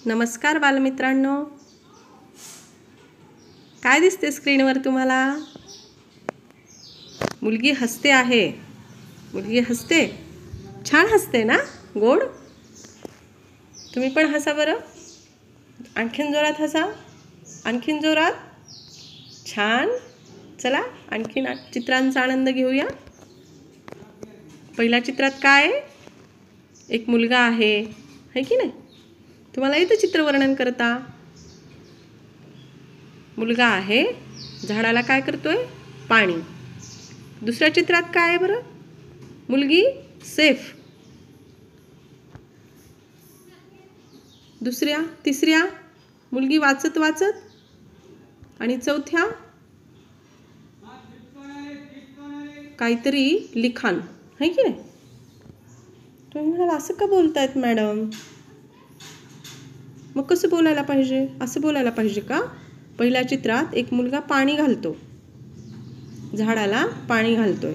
नमस्कार बालमित्रांनो, काय दिसते स्क्रीनवर तुम्हाला? मुलगी हसते आहे. मुलगी हसते, छान हसते ना, गोड. तुम्ही पण हसा बरं. आणखीन जोरात हसा, आणखीन जोरात. छान. चला आणखीन चित्रांचा आनंद घेऊया. पहिल्या चित्रात काय आहे? एक मुलगा आहे, है की नाही? तुम्हाला येतं चित्रवर्णन करता? मुलगा आहे, झाडाला काय करतोय? पाणी. दुसऱ्या चित्रात काय आहे बरं? मुलगी सेफ. दुसऱ्या तिसऱ्या मुलगी वाचत वाचत. आणि चौथ्या काहीतरी लिखाण, है की नाही? तुम्ही म्हणाल असं का बोलतायत मॅडम? मग कसं बोलायला पाहिजे? असं बोलायला पाहिजे का? पहिल्या चित्रात एक मुलगा पाणी घालतो, झाडाला पाणी घालतोय.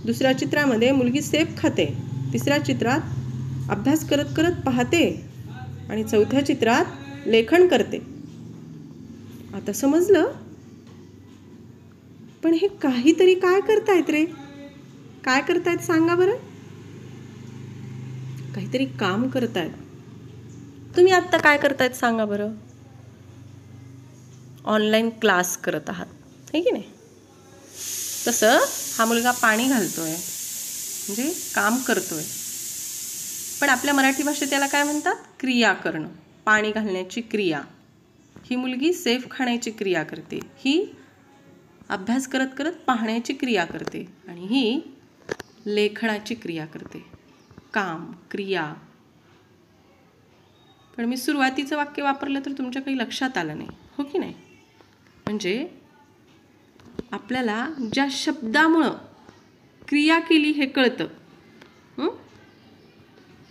दुसऱ्या चित्रामध्ये मुलगी सेफ खाते. तिसऱ्या चित्रात अभ्यास करत करत पाहते. आणि चौथ्या चित्रात लेखन करते. आता समजलं? पण हे काहीतरी काय करतायत रे? काय करतायत सांगा बरं? काहीतरी काम करतायत. तुम्ही आत्ता काय करतायत सांगा बरं? ऑनलाईन क्लास करत आहात, है की नाही? तसं हा मुलगा पाणी घालतोय, म्हणजे काम करतोय. पण आपल्या मराठी भाषेत त्याला काय म्हणतात? क्रिया करणं. पाणी घालण्याची क्रिया. ही मुलगी सेफ खाण्याची क्रिया करते. ही अभ्यास करत करत पाहण्याची क्रिया करते. आणि ही लेखनाची क्रिया करते. काम, क्रिया. पण मी सुरुवातीचं वाक्य वापरलं तर तुमच्या काही लक्षात आलं नाही, हो की नाही? म्हणजे आपल्याला ज्या शब्दामुळं क्रिया केली हे कळतं.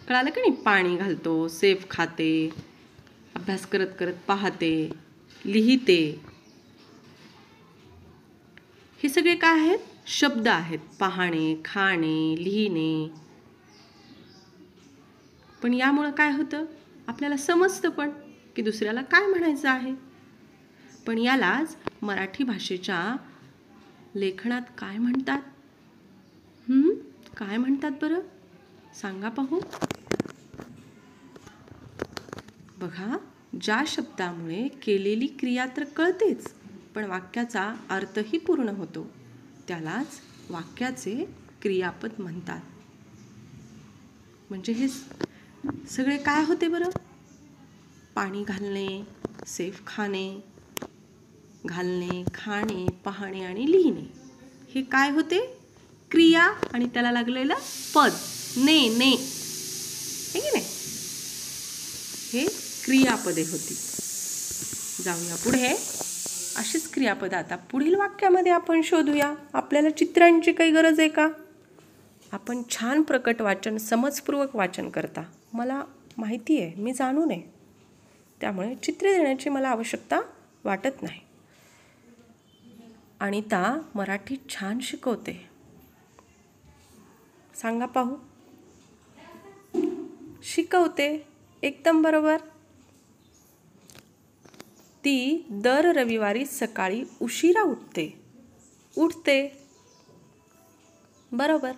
कळालं का नाही? पाणी घालतो, सेफ खाते, अभ्यास करत करत पाहते, लिहिते. हे सगळे काय आहेत? शब्द आहेत. पाहणे, खाणे, लिहिणे. पण यामुळं काय होतं? आपल्याला समजतं पण की दुसऱ्याला काय म्हणायचं आहे. पण यालाच मराठी भाषेच्या लेखनात काय म्हणतात? काय म्हणतात बरं? सांगा पाहू. बघा, ज्या शब्दामुळे केलेली क्रिया तर कळतेच, पण वाक्याचा अर्थही पूर्ण होतो, त्यालाच वाक्याचे क्रियापद म्हणतात. म्हणजे हे सगळे काय होते बरं? पाणी घालणे, सेफ खाणे, घालणे, खाणे, पाहणे आणि लिहिणे. हे काय होते? क्रिया. आणि त्याला लागलेलं पद, ने. हे की नाही? हे क्रियापदे होती. जाऊया पुढे. अशीच क्रियापद आता पुढील वाक्यामध्ये आपण शोधूया. आपल्याला चित्रांची काही गरज आहे का? आपण छान प्रकट वाचन, समजपूर्वक वाचन करता, मला माहिती आहे, मी जाणून आहे. त्यामुळे चित्रे देण्याची मला आवश्यकता वाटत नाही. अनिता मराठी छान शिकवते. सांगा पाहू. शिकवते, एकदम बरोबर. ती दर रविवारी सकाळी उशिरा उठते. बरोबर.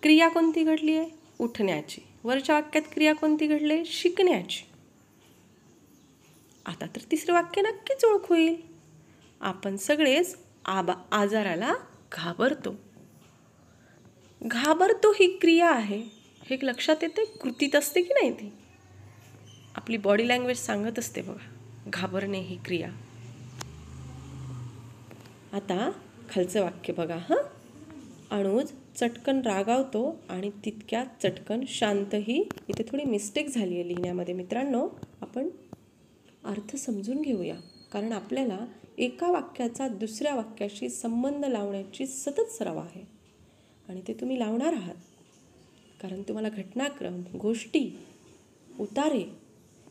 क्रिया कोणती घडली आहे? उठण्याची. वरच्या वाक्यात क्रिया कोणती घडली? शिकण्याची. आता तर तिसरं वाक्य नक्कीच ओळख होईल. आपण सगळेच आजाराला घाबरतो ही क्रिया आहे. हे लक्षात येते? कृतीत असते की नाही? ती आपली बॉडी लँग्वेज सांगत असते बघा. घाबरणे ही क्रिया. आता खालचं वाक्य बघा. अनुज चटकन रागावतो आणि तितक्यात चटकन शांतही. इथे थोडी मिस्टेक झाली आहे लिहिण्यामध्ये मित्रांनो. आपण अर्थ समजून घेऊया, कारण आपल्याला एका वाक्याचा दुसऱ्या वाक्याशी संबंध लावण्याची सतत सराव आहे. आणि ते तुम्ही लावणार आहात, कारण तुम्हाला घटनाक्रम, गोष्टी, उतारे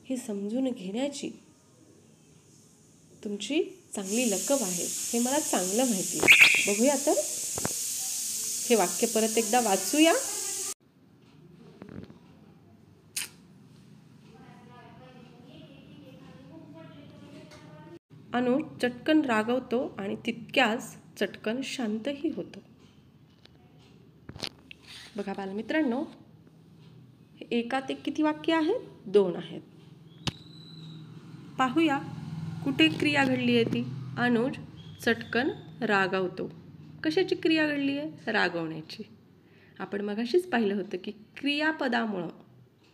हे समजून घेण्याची तुमची चांगली लकब आहे, हे मला चांगलं माहिती आहे. बघूया तर. हे वाक्य परत एकदा वाचूया. अनुज चटकन रागवतो आणि तितक्याच चटकन शांतही होतो. बघा बालमित्रांनो, एकात एक किती वाक्य आहेत? 2 आहेत. पाहूया कुठे क्रिया घडली आहे ती. अनुज चटकन रागावतो. कशाची क्रिया घडली आहे? रागवण्याची. आपण मगाशीच पाहिलं होतं की क्रियापदामुळं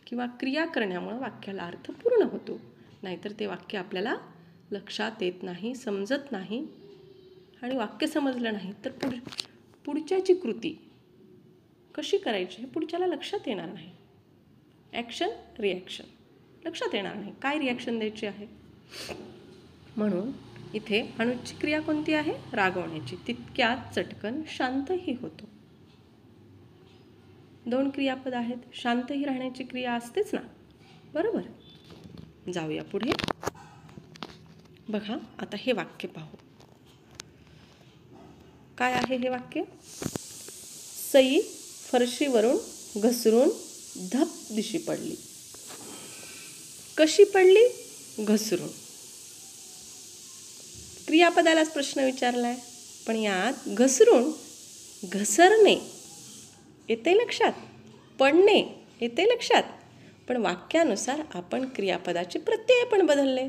किंवा क्रिया करण्यामुळं वाक्याला अर्थ पूर्ण होतो, नाहीतर ते वाक्य आपल्याला लक्षात येत नाही, समजत नाही. आणि वाक्य समजलं नाही तर पुढच्याची कृती कशी करायची हे पुढच्याला लक्षात येणार नाही. ॲक्शन रिॲक्शन लक्षात येणार नाही, काय रिॲक्शन द्यायची आहे. म्हणून इथे अनुजची क्रिया कोणती आहे? रागवण्याची. तितक्यात चटकन शांतही होतो. 2 क्रियापद आहेत. शांतही राहण्याची क्रिया असतेच ना, बरोबर. जाऊया पुढे. बघा आता हे वाक्य पाहू. काय आहे हे वाक्य? सई फरशीवरून घसरून धप दिशी पडली. कशी पडली? घसरून. क्रियापदालाच प्रश्न विचारलाय, पण यात घसरून, घसरणे येते लक्षात, पडणे येते लक्षात, पण वाक्यानुसार आपण क्रियापदाचे प्रत्यय पण बदलले.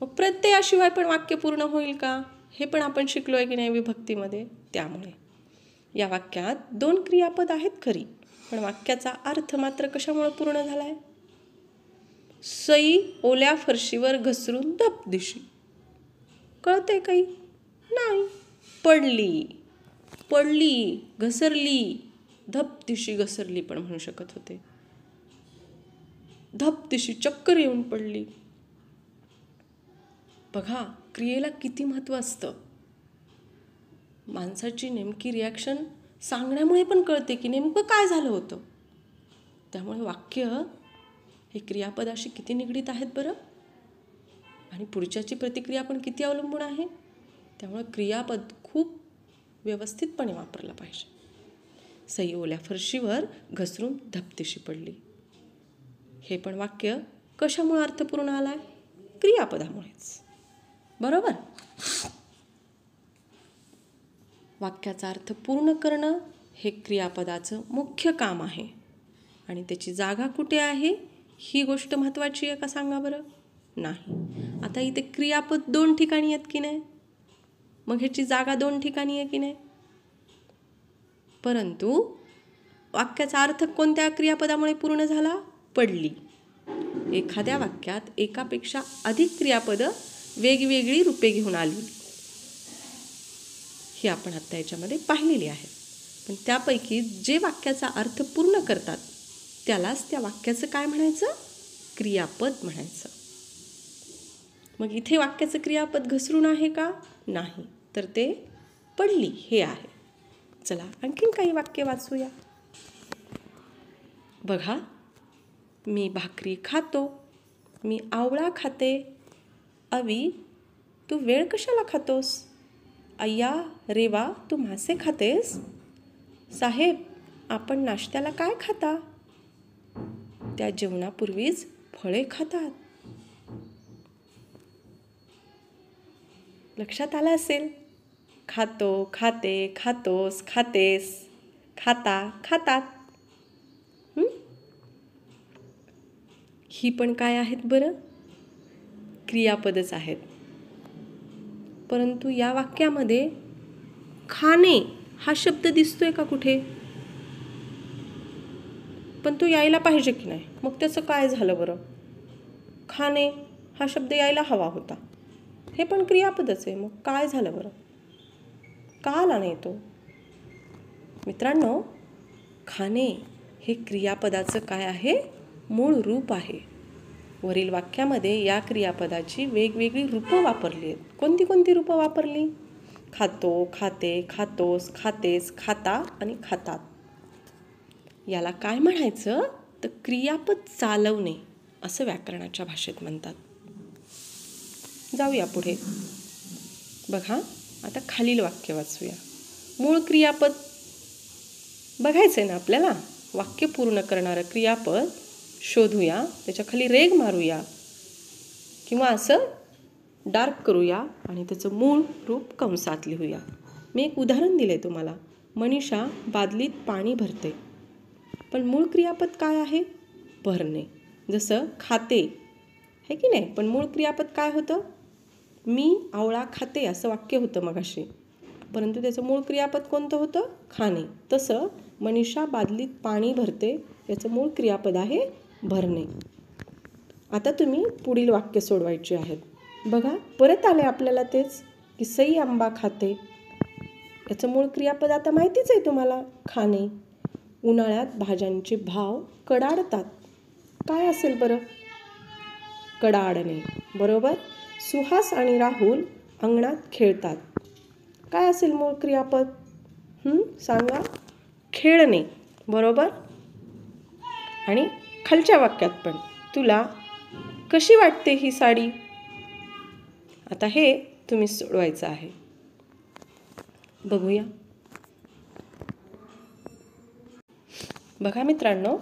मग प्रत्ययाशिवाय पण वाक्य पूर्ण होईल का हे पण आपण शिकलोय की नाही विभक्तीमध्ये. त्यामुळे या वाक्यात 2 क्रियापद आहेत खरी, पण वाक्याचा अर्थ मात्र कशामुळे पूर्ण झालाय? सई ओल्या फरशीवर घसरून धप दिशी. कळते काही? नाही. पडली, पडली, घसरली, धप दिशी घसरली पण म्हणू शकत होते. धप दिशी चक्कर येऊन पडली. बघा क्रियेला किती महत्त्व असतं. माणसाची नेमकी रिॲक्शन सांगण्यामुळे पण कळते की नेमकं काय झालं होतं. त्यामुळे वाक्य हे क्रियापदाशी किती निगडीत आहेत बरं, आणि पुढच्याची प्रतिक्रिया पण किती अवलंबून आहे. त्यामुळे क्रियापद खूप व्यवस्थितपणे वापरलं पाहिजे. सई ओल्या फरशीवर घसरून धपदिशी पडली. हे पण वाक्य कशामुळे अर्थपूर्ण आलाय? क्रियापदामुळेच, बरोबर. वाक्याचा अर्थ पूर्ण करणं हे क्रियापदाचं मुख्य काम आहे, आणि त्याची जागा कुठे आहे ही गोष्ट महत्त्वाची आहे का सांगा बरं? नाही. आता इथे क्रियापद 2 ठिकाणी आहेत की नाही, मग ह्याची जागा 2 ठिकाणी आहे की नाही. परंतु वाक्याचा अर्थ कोणत्या क्रियापदामुळे पूर्ण झाला? पडली. एखाद्या वाक्यात एकापेक्षा अधिक क्रियापदं वेगवेगळी रूपे घेऊन आली, ही आपण आत्ता याच्यामध्ये पाहिलेली आहे. पण त्यापैकी जे वाक्याचा अर्थ पूर्ण करतात त्यालाच त्या वाक्याचं काय म्हणायचं? क्रियापद म्हणायचं. मग इथे वाक्याचं क्रियापद घसरून आहे का? नाही, तर ते पडली हे आहे. चला आणखीन काही वाक्य वाचूया. बघा, मी भाकरी खातो, मी आवळा खाते, अवी तू वेळ कशाला खातोस, अय्या रेवा तू मासे खातेस, साहेब आपण नाश्त्याला काय खाता, त्या जेवणापूर्वीच फळे खातात. लक्षात आलं असेल. खातो, खाते, खातोस, खातेस, खाता, खातात. ही पण काय आहेत बरं? क्रियापदच आहेत. परंतु या वाक्यामध्ये खाणे हा शब्द दिसतोय का कुठे? पण तो यायला पाहिजे की नाही, मग त्याचं काय झालं बरं? खाणे हा शब्द यायला हवा होता, हे पण क्रियापदच आहे, मग काय झालं बरं? का आला नाही तो? मित्रांनो, खाणे हे क्रियापदाचं काय आहे? मूळ रूप आहे. वरील वाक्यामध्ये या क्रियापदाची वेगवेगळी रूपं वापरली आहेत. कोणती कोणती रूपं वापरली? खातो, खाते, खातोस, खातेस, खाता आणि खातात. याला काय म्हणायचं? तर क्रियापद चालवणे असं व्याकरणाच्या भाषेत म्हणतात. जाऊया पुढे. बघा आता खालील वाक्य वाचूया. मूळ क्रियापद बघायचं आहे ना आपल्याला. वाक्य पूर्ण करणारं क्रियापद शोधूया, त्याच्या खाली रेघ मारूया, किंवा असं डार्क करूया आणि त्याचं मूळ रूप कंसात लिहूया. मी एक उदाहरण दिलं आहे तुम्हाला. मनीषा बादलीत पाणी भरते. पण मूळ क्रियापद काय आहे? भरणे. जसं खाते आहे की नाही, पण मूळ क्रियापद काय होतं? मी आवळा खाते असं वाक्य होतं मगाशी, परंतु त्याचं मूळ क्रियापद कोणतं होतं? खाणे. तसं मनीषा बादलीत पाणी भरते याचं मूळ क्रियापद आहे भरणे. आता तुम्ही पुढील वाक्य सोडवायची आहेत. बघा, परत आले आपल्याला तेच की सई आंबा खाते. याचं मूळ क्रियापद आता माहितीच आहे तुम्हाला, खाणे. उन्हाळ्यात भाज्यांचे भाव कडाडतात. काय असेल बरं? कडाडणे. बरोबर. सुहास आणि राहुल अंगणात खेळतात. काय असेल मूळ क्रियापद? सांगा. खेळणे. बरोबर. आणि खालच्या वाक्यात पण, तुला कशी वाटते ही साडी? आता हे तुम्ही सोडवायचं आहे. बघूया. बघा मित्रांनो,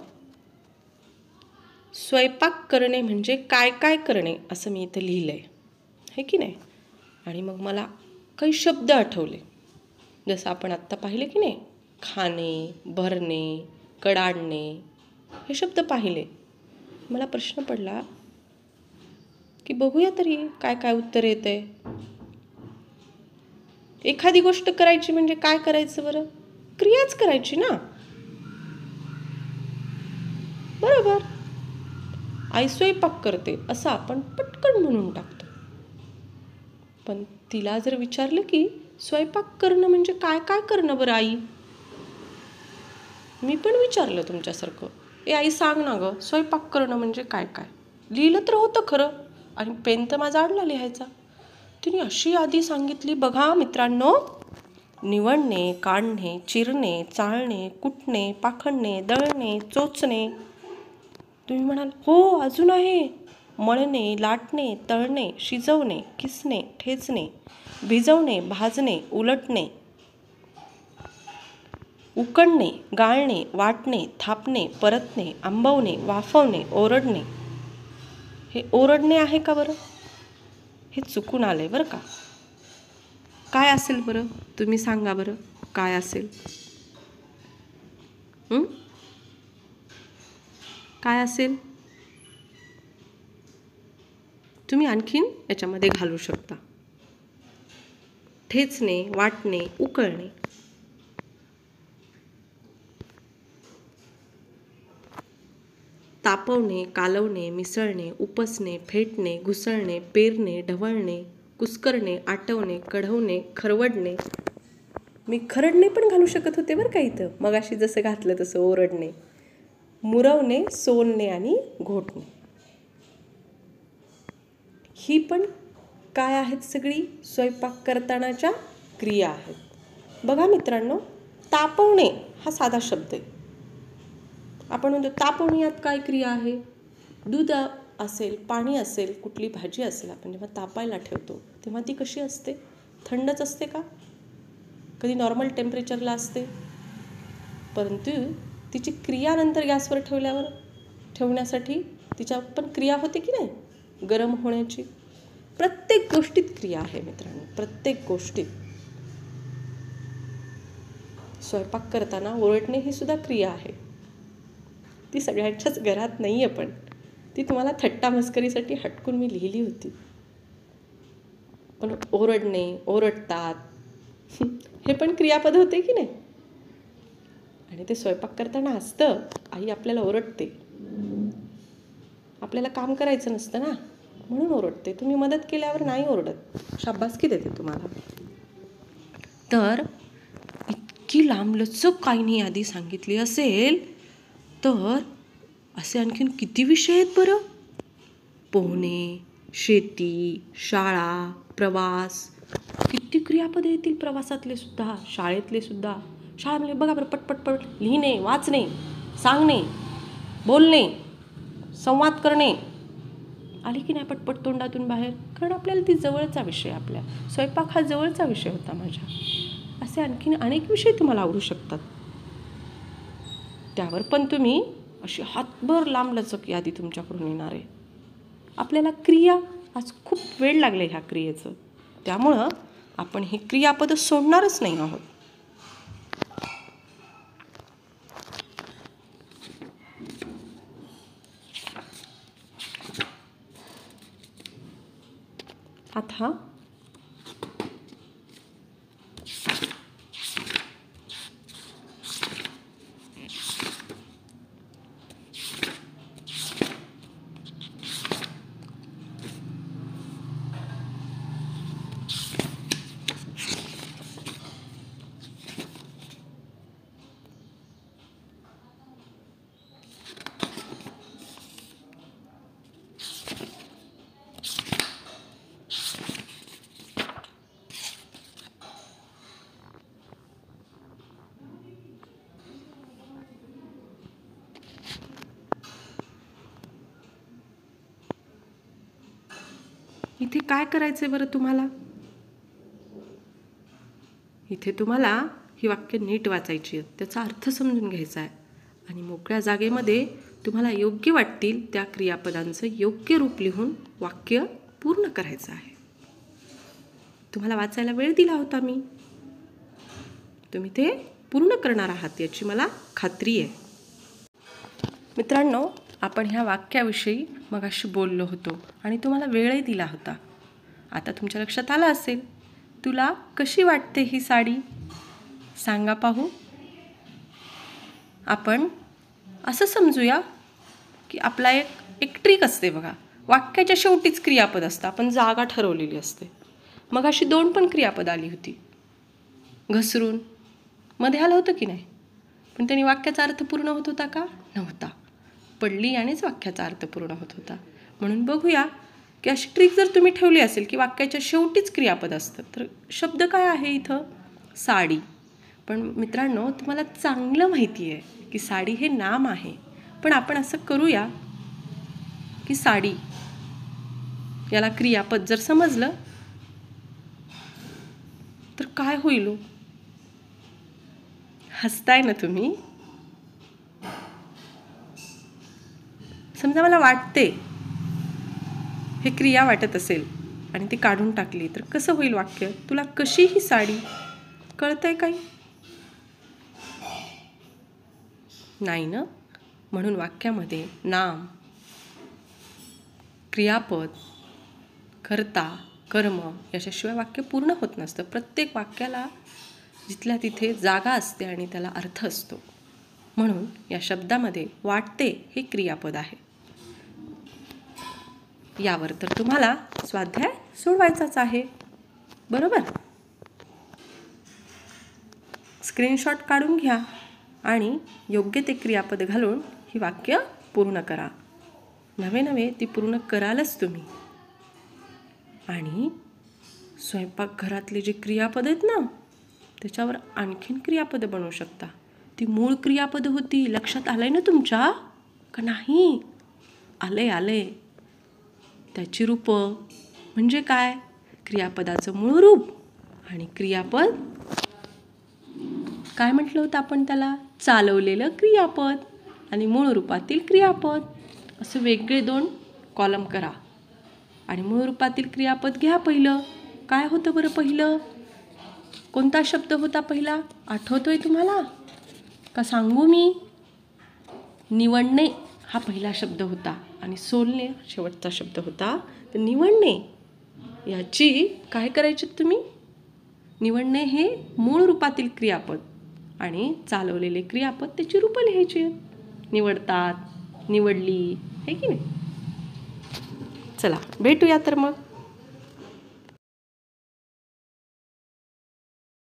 स्वयंपाक करणे म्हणजे काय काय करणे असं मी इथं लिहिलं आहे की नाही. आणि मग मला काही शब्द आठवले, जसं आपण आत्ता पाहिले की नाही, खाणे, भरणे, कडाडणे, हे शब्द पाहिले. मला प्रश्न पडला की बघूया तरी काय काय उत्तर येतंय. एखादी गोष्ट करायची म्हणजे काय करायचं बरं? क्रियाच करायची ना. बरोबर. आई स्वयंपाक करते असं आपण पटकन म्हणून टाकतो. पण तिला जर विचारलं की स्वयंपाक करणं म्हणजे काय काय करणं बरं आई? मी पण विचारलं तुमच्यासारखं, आई सांग ना गं, स्वयंपाक करणं म्हणजे काय काय? लिहिलं तर होतं खरं, आणि पेन तर माझा अडला लिहायचा. तिने अशी यादी सांगितली बघा मित्रांनो. निवडणे, काढणे, चिरणे, चाळणे, कुटणे, पाखडणे, दळणे, चोचणे. तुम्ही म्हणाल हो अजून आहे. मळणे, लाटणे, तळणे, शिजवणे, किसणे, ठेचणे, भिजवणे, भाजणे, उलटणे, उकडणे, गाळणे, वाटणे, थापणे, परतणे, आंबवणे, वाफवणे, ओरडणे. हे ओरडणे आहे का बरं? हे चुकून आलंय बरं का. काय असेल बरं? तुम्ही सांगा बरं, काय असेल? काय असेल? तुम्ही आणखीन याच्यामध्ये घालू शकता. ठेचणे, वाटणे, उकळणे. तापवणे, कालवणे, मिसळणे, उपसणे, फेटणे, घुसळणे, पेरणे, ढवळणे, कुस्करणे, आटवणे, कढवणे, खरवडणे. मी खरडणे पण घालू शकत होते बरं का इथं, मगाशी जसं घातलं तसं ओरडणे. मुरवणे, सोलणे आणि घोटणे. ही पण काय आहेत? सगळी स्वयंपाक करतानाच्या क्रिया आहेत. बघा मित्रांनो, तापवणे हा साधा शब्द आहे. आपण म्हणतो तापवणे, यात काय क्रिया आहे? दूध असेल, पाणी असेल, कुठली भाजी असेल, आपण जेव्हा तापायला ठेवतो तेव्हा ती कशी असते? थंडच असते का? कधी नॉर्मल टेम्परेचरला असते. परंतु तिची क्रिया नंतर गॅसवर ठेवण्यासाठी तिच्या पण क्रिया होते की नाही, गरम होण्याची. प्रत्येक गोष्टीत क्रिया आहे मित्रांनो, प्रत्येक गोष्टीत. स्वयंपाक करताना ओरडणे ही सुद्धा क्रिया आहे. ती सगळ्यांच्याच घरात नाही आहे, पण ती तुम्हाला थट्टा मस्करीसाठी हटकून मी लिहिली होती. पण ओरडणे, ओरडतात, हे पण क्रियापद होते की नाही. आणि ते स्वयंपाक करताना असतं, आई आपल्याला ओरडते. आपल्याला काम करायचं नसतं ना, म्हणून ओरडते. तुम्ही मदत केल्यावर नाही ओरडत, शाबासकी देते तुम्हाला. तर इतकी लांबलचक काहींनी यादी सांगितली असेल तर असे आणखीन किती विषय आहेत बरं? पोहणे, शेती, शाळा, प्रवास. किती क्रियापदे येतील प्रवासातले सुद्धा, शाळेतले सुद्धा. शाळेमध्ये बघा बरं, पटपट लिहिणे, वाचणे, सांगणे, बोलणे, संवाद करणे आली की नाही पटपट तोंडातून बाहेर. कारण आपल्याला ती जवळचा विषय, आपल्या स्वयंपाक हा जवळचा विषय होता माझ्या. असे आणखीन अनेक विषय तुम्हाला आवडू शकतात. त्यावर पण तुम्ही अशी हातभर लांबलचक यादी तुमच्याकडून येणार आहे. आपल्याला क्रिया आज खूप वेळ लागले ह्या क्रियेचं, त्यामुळं आपण ही क्रियापद सोडणारच नाही आहोत. आता इथे काय करायचंय बरं तुम्हाला? इथे तुम्हाला ही वाक्य नीट वाचायची आहेत, त्याचा अर्थ समजून घ्यायचा आहे आणि मोकळ्या जागेमध्ये तुम्हाला योग्य वाटतील त्या क्रियापदांचं योग्य रूप लिहून वाक्य पूर्ण करायचं आहे. तुम्हाला वाचायला वेळ दिला होता मी, तुम्ही ते पूर्ण करणार आहात याची मला खात्री आहे. मित्रांनो, आपण ह्या वाक्याविषयी मगाशी बोललो होतो आणि तुम्हाला वेळही दिला होता. आता तुमच्या लक्षात आलं असेल, तुला कशी वाटते ही साडी? सांगा पाहू. आपण असं समजूया की आपला एक ट्रिक असते बघा, वाक्याच्या शेवटीच क्रियापद असतं, आपण जागा ठरवलेली असते. मग अशी 2 पण क्रियापद आली होती. घसरून मध्ये आलं होतं की नाही, पण त्यांनी वाक्याचा अर्थ पूर्ण होत होता का? नव्हता. पडली आणिच वाक्याचा अर्थ पूर्ण होत होता. म्हणून बघूया की अशी ट्रिक जर तुम्ही ठेवली असेल की वाक्याच्या शेवटीच क्रियापद असतं, तर शब्द काय आहे इथं? साडी. पण मित्रांनो, तुम्हाला चांगलं माहिती आहे की साडी हे नाम आहे, पण आपण असं करूया की साडी याला क्रियापद जर समजलं तर काय होईल? हसताय ना तुम्ही? समजा मला वाटते हे क्रिया वाटत असेल आणि ती काढून टाकली तर कसं होईल वाक्य? तुला कशी ही साडी? कळतंय काही? नाही ना? म्हणून वाक्यामध्ये नाम, क्रियापद, कर्ता, कर्म याच्याशिवाय वाक्य पूर्ण होत नसतं. प्रत्येक वाक्याला जिथल्या तिथे जागा असते आणि त्याला अर्थ असतो. म्हणून या शब्दामध्ये वाटते हे क्रियापद आहे. यावर तर तुम्हाला स्वाध्याय सोडवायचाच आहे, बरोबर? स्क्रीनशॉट काढून घ्या आणि योग्य ते क्रियापद घालून ही वाक्य पूर्ण करा. नवे ती पूर्ण करालच तुम्ही. आणि स्वयंपाकघरातले जे क्रियापद आहेत ना, त्याच्यावर आणखीन क्रियापद बनवू शकता. ती मूळ क्रियापद होती, लक्षात आलंय ना तुमच्या का नाही? आले. त्याची रूपं म्हणजे काय? क्रियापदाचं मूळ रूप आणि क्रियापद काय म्हटलं होतं आपण त्याला? चालवलेलं क्रियापद आणि मूळ रूपातील क्रियापद, असं वेगळे 2 कॉलम करा. आणि मूळ रूपातील क्रियापद घ्या. पहिलं काय होतं बरं? पहिलं कोणता शब्द होता पहिला? आठवतोय तुम्हाला का सांगू मी? निवडणे हा पहिला शब्द होता आणि सोलणे शेवटचा शब्द होता. तर निवडणे याची काय करायची तुम्ही? निवडणे हे मूळ रूपातील क्रियापद आणि चालवलेले क्रियापद त्याची रूपं लिहायची. निवडतात, निवडली, है की नाही? चला भेटूया तर मग.